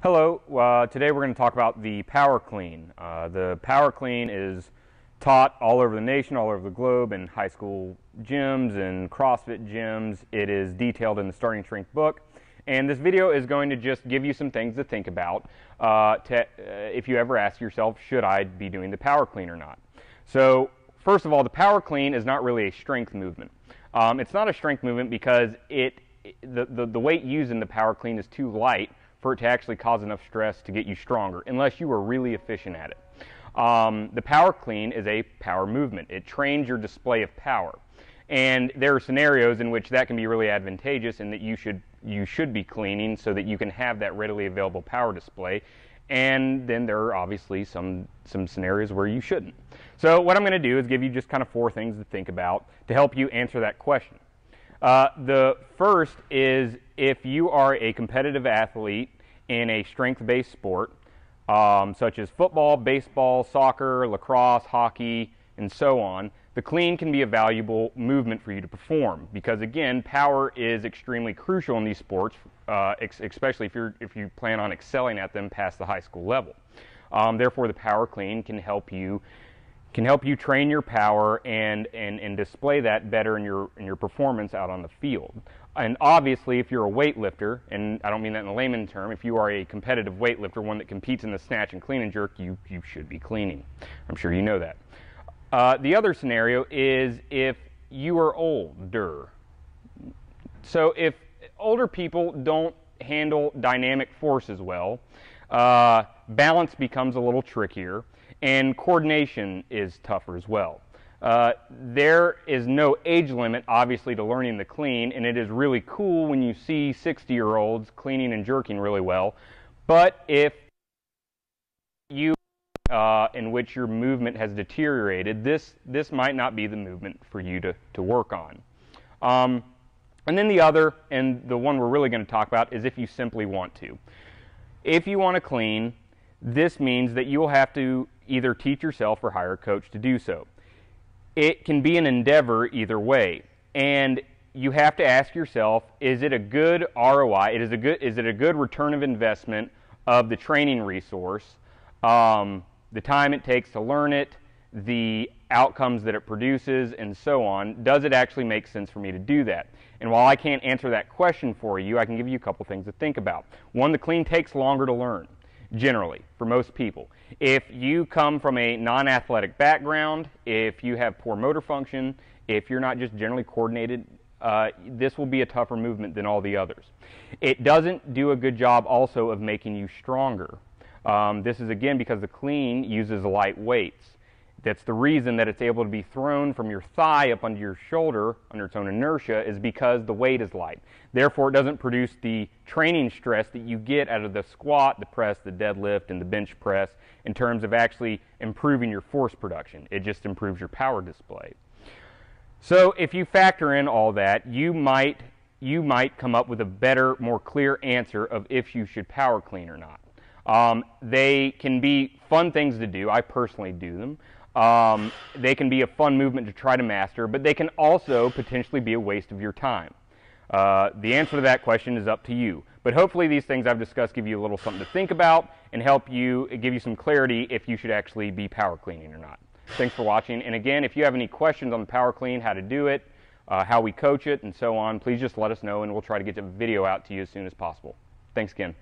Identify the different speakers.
Speaker 1: Hello, today we're going to talk about the power clean. The power clean is taught all over the nation, all over the globe, in high school gyms and CrossFit gyms. It is detailed in the Starting Strength book. And this video is going to just give you some things to think about if you ever ask yourself, should I be doing the power clean or not? So, first of all, the power clean is not really a strength movement. It's not a strength movement because the weight used in the power clean is too light for it to actually cause enough stress to get you stronger, unless you are really efficient at it. The power clean is a power movement. It trains your display of power. And there are scenarios in which that can be really advantageous and that you should be cleaning so that you can have that readily available power display. And then there are obviously some scenarios where you shouldn't. So what I'm going to do is give you just kind of 4 things to think about to help you answer that question. The first is, if you are a competitive athlete in a strength-based sport, such as football, baseball, soccer, lacrosse, hockey, and so on, the clean can be a valuable movement for you to perform because, again, power is extremely crucial in these sports, especially if you plan on excelling at them past the high school level. Therefore, the power clean can help you train your power and display that better in your performance out on the field. And obviously, if you're a weightlifter, and I don't mean that in a layman term, if you are a competitive weightlifter, one that competes in the snatch and clean and jerk, you should be cleaning. I'm sure you know that. The other scenario is if you are older. So if older people don't handle dynamic forces well, balance becomes a little trickier, and coordination is tougher as well. There is no age limit, obviously, to learning the clean, and it is really cool when you see 60-year-olds cleaning and jerking really well. But if you in which your movement has deteriorated, this might not be the movement for you to work on. And then the other, and the one we're really going to talk about, is if you simply want to. If you want to clean, this means that you'll have to either teach yourself or hire a coach to do so. It can be an endeavor either way, and you have to ask yourself, is it a good ROI? Is it a good return of investment of the training resource, the time it takes to learn it, the outcomes that it produces, and so on? Does it actually make sense for me to do that? And while I can't answer that question for you, I can give you a couple things to think about. One, the clean takes longer to learn, generally, for most people. If you come from a non-athletic background, if you have poor motor function, if you're not just generally coordinated, this will be a tougher movement than all the others. It doesn't do a good job also of making you stronger. This is, again, because the clean uses light weights. That's the reason that it's able to be thrown from your thigh up under your shoulder under its own inertia, is because the weight is light. Therefore, it doesn't produce the training stress that you get out of the squat, the press, the deadlift, and the bench press in terms of actually improving your force production. It just improves your power display. So if you factor in all that, you might come up with a better, more clear answer of if you should power clean or not. They can be fun things to do. I personally do them. They can be a fun movement to try to master, but they can also potentially be a waste of your time. The answer to that question is up to you. But hopefully these things I've discussed give you a little something to think about and give you some clarity if you should actually be power cleaning or not. Thanks for watching. And again, if you have any questions on the power clean, how to do it, how we coach it, and so on, please just let us know, and we'll try to get the video out to you as soon as possible. Thanks again.